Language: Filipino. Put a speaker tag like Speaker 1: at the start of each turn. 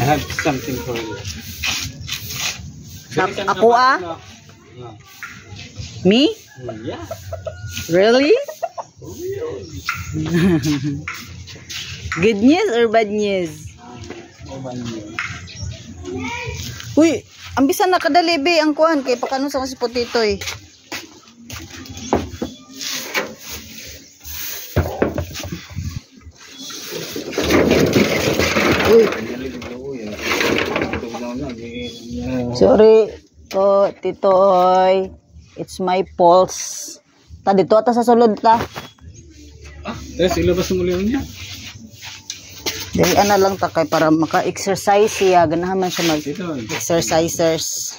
Speaker 1: I have something for you.
Speaker 2: Ako Me?
Speaker 1: Yeah.
Speaker 2: Really? Good news or bad news? Uy, ambisan na kadali be ang kuan kay pakano sa si potato eh. Uy. Sorry ko titoy. It's my pulse. Ta dito ata sa sulod ta.
Speaker 1: Tapos ilabas mo muli niya.
Speaker 2: Dili ana lang ta kay para maka-exercise siya, ganahan man siya mag-exercisers.